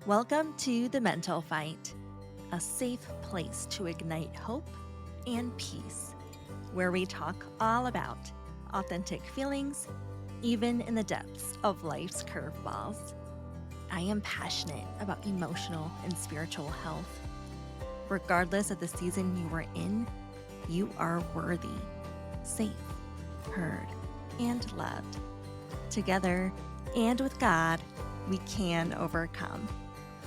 Welcome to The Mental Fight, a safe place to ignite hope and peace, where we talk all about authentic feelings, even in the depths of life's curveballs. I am passionate about emotional and spiritual health. Regardless of the season you are in, you are worthy, safe, heard, and loved. Together and with God, we can overcome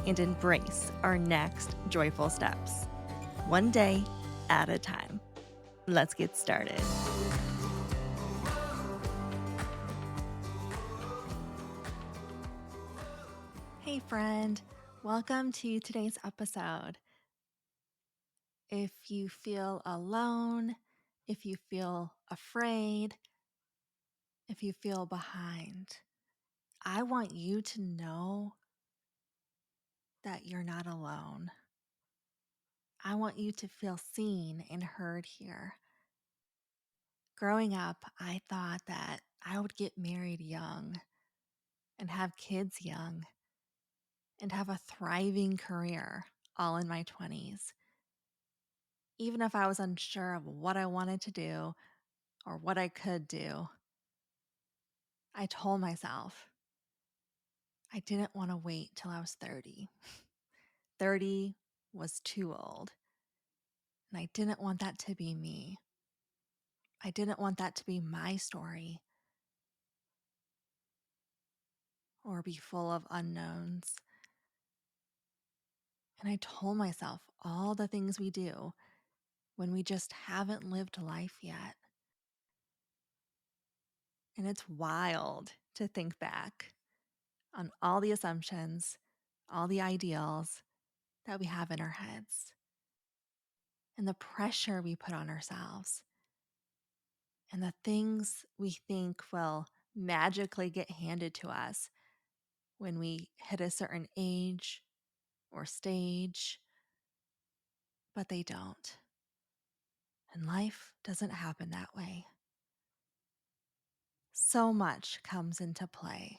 and embrace our next joyful steps, one day at a time. Let's get started. Hey, friend, welcome to today's episode. If you feel alone, if you feel afraid, if you feel behind, I want you to know that you're not alone. I want you to feel seen and heard here. Growing up, I thought that I would get married young and have kids young and have a thriving career all in my 20s. Even if I was unsure of what I wanted to do or what I could do, I told myself I didn't want to wait till I was 30. 30 was too old, and I didn't want that to be me. I didn't want that to be my story or be full of unknowns. And I told myself all the things we do when we just haven't lived life yet. And it's wild to think back on all the assumptions, all the ideals that we have in our heads, and the pressure we put on ourselves, and the things we think will magically get handed to us when we hit a certain age or stage, but they don't. And life doesn't happen that way. So much comes into play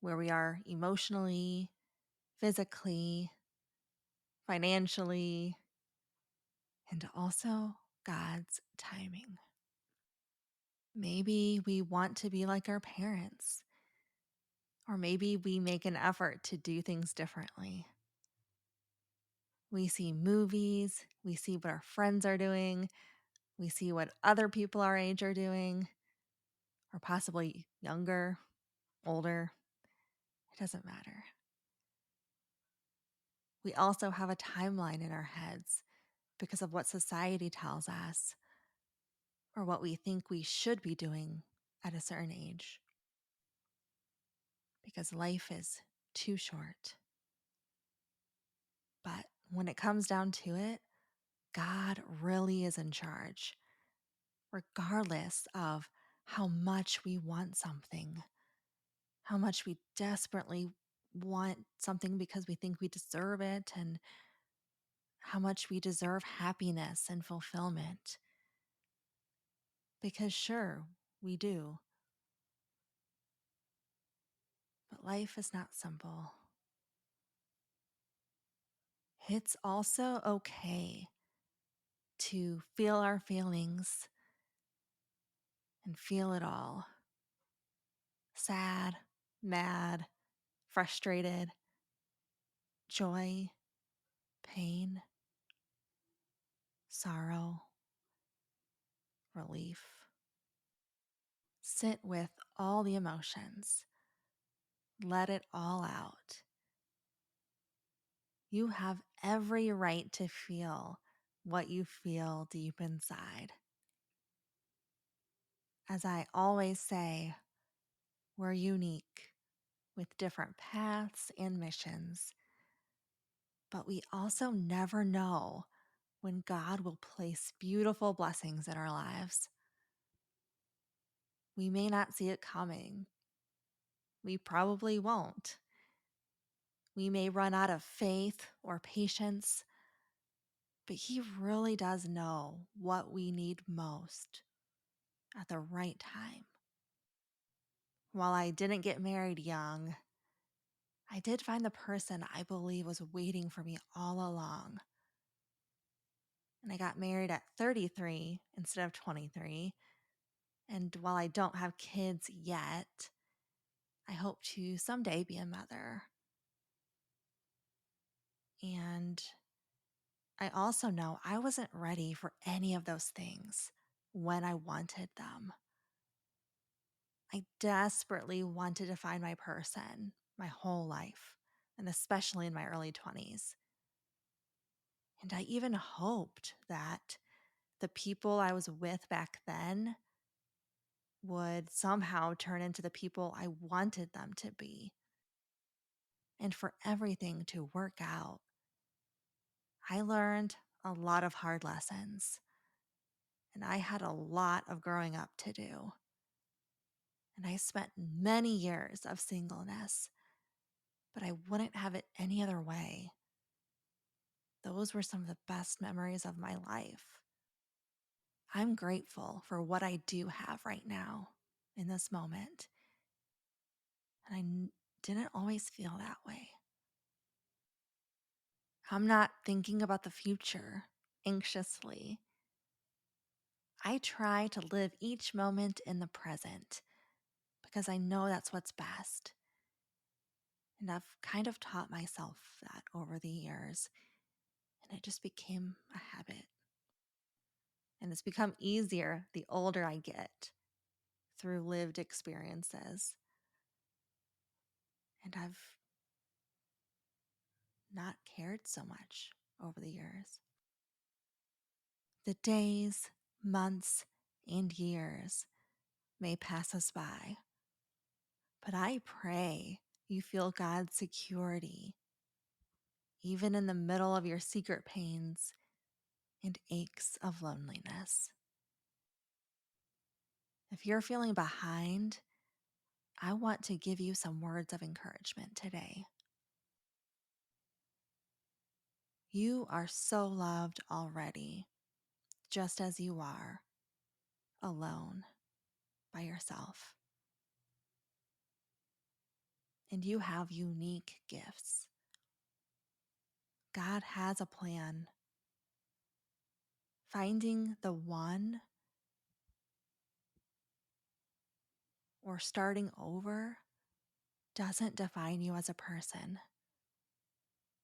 where we are emotionally, physically, financially, and also God's timing. Maybe we want to be like our parents, or maybe we make an effort to do things differently. We see movies, we see what our friends are doing, we see what other people our age are doing, or possibly younger, older. It doesn't matter. We also have a timeline in our heads because of what society tells us or what we think we should be doing at a certain age. Because life is too short. But when it comes down to it, God really is in charge, regardless of how much we want something, how much we desperately want something because we think we deserve it, and how much we deserve happiness and fulfillment. Because sure, we do. But life is not simple. It's also okay to feel our feelings and feel it all. Sad, mad, frustrated, joy, pain, sorrow, relief. Sit with all the emotions. Let it all out. You have every right to feel what you feel deep inside. As I always say, we're unique with different paths and missions, but we also never know when God will place beautiful blessings in our lives. We may not see it coming. We probably won't. We may run out of faith or patience, but He really does know what we need most at the right time. While I didn't get married young, I did find the person I believe was waiting for me all along. And I got married at 33 instead of 23. And while I don't have kids yet, I hope to someday be a mother. And I also know I wasn't ready for any of those things when I wanted them. I desperately wanted to find my person my whole life, and especially in my early 20s. And I even hoped that the people I was with back then would somehow turn into the people I wanted them to be, and for everything to work out. I learned a lot of hard lessons, and I had a lot of growing up to do. And I spent many years of singleness, but I wouldn't have it any other way. Those were some of the best memories of my life. I'm grateful for what I do have right now in this moment. And didn't always feel that way. I'm not thinking about the future anxiously. I try to live each moment in the present because I know that's what's best. And I've kind of taught myself that over the years, and it just became a habit. And it's become easier the older I get through lived experiences. And I've not cared so much over the years. The days, months, and years may pass us by, but I pray you feel God's security, even in the middle of your secret pains and aches of loneliness. If you're feeling behind, I want to give you some words of encouragement today. You are so loved already, just as you are, alone, by yourself. And you have unique gifts. God has a plan. Finding the one or starting over doesn't define you as a person.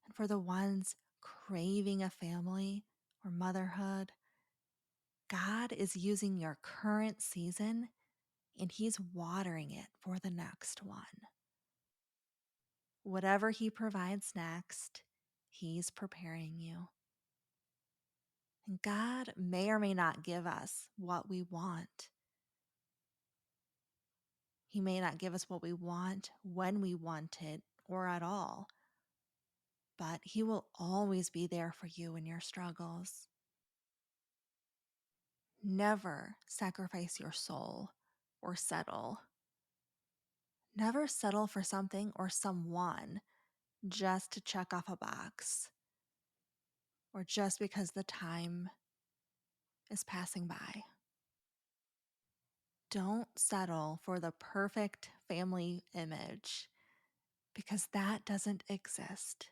And for the ones craving a family or motherhood, God is using your current season and He's watering it for the next one. Whatever He provides next, He's preparing you. And God may or may not give us what we want. He may not give us what we want when we want it or at all, but He will always be there for you in your struggles. Never sacrifice your soul or settle. Never settle for something or someone just to check off a box or just because the time is passing by. Don't settle for the perfect family image because that doesn't exist.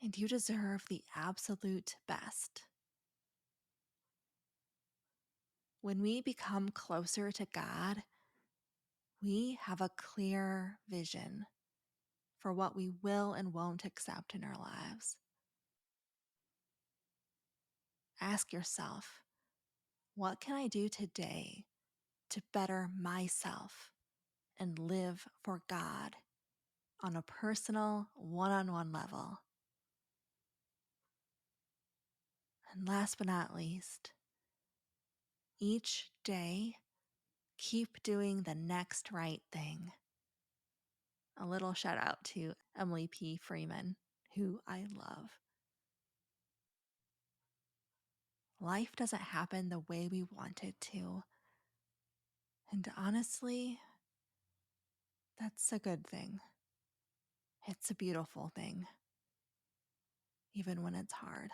And you deserve the absolute best. When we become closer to God, we have a clear vision for what we will and won't accept in our lives. Ask yourself, what can I do today to better myself and live for God on a personal, one-on-one level? And last but not least, each day, keep doing the next right thing. A little shout out to Emily P. Freeman, who I love. Life doesn't happen the way we want it to. And honestly, that's a good thing. It's a beautiful thing, even when it's hard.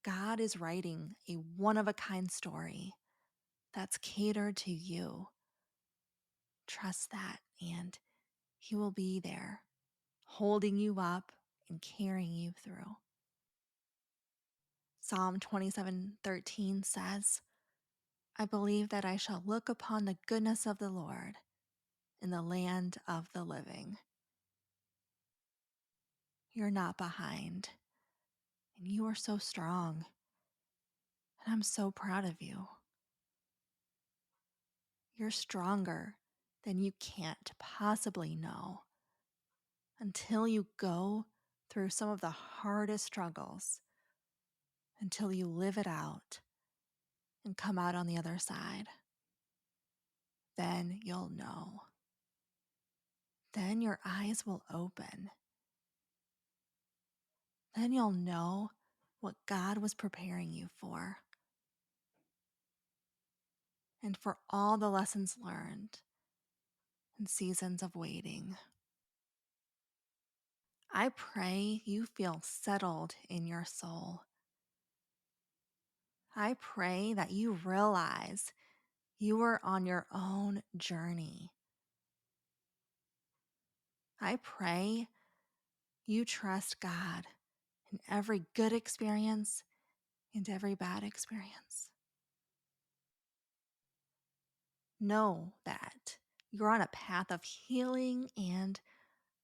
God is writing a one-of-a-kind story that's catered to you. Trust that, and He will be there, holding you up and carrying you through. Psalm 27:13 says, I believe that I shall look upon the goodness of the Lord in the land of the living. You're not behind, and you are so strong, and I'm so proud of you. You're stronger than you can't possibly know until you go through some of the hardest struggles, until you live it out and come out on the other side. Then you'll know. Then your eyes will open. Then you'll know what God was preparing you for, and for all the lessons learned in seasons of waiting. I pray you feel settled in your soul. I pray that you realize you are on your own journey. I pray you trust God in every good experience and every bad experience. Know that you're on a path of healing and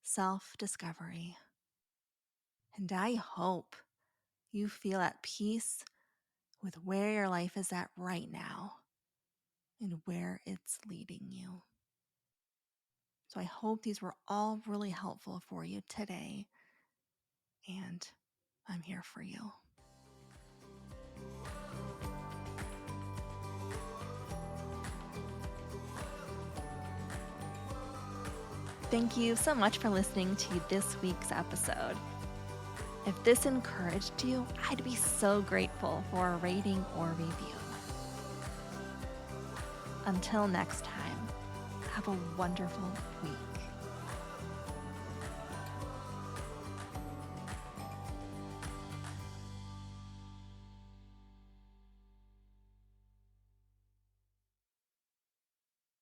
self-discovery. And I hope you feel at peace with where your life is at right now and where it's leading you. So I hope these were all really helpful for you today, and I'm here for you. Thank you so much for listening to this week's episode. If this encouraged you, I'd be so grateful for a rating or review. Until next time, have a wonderful week.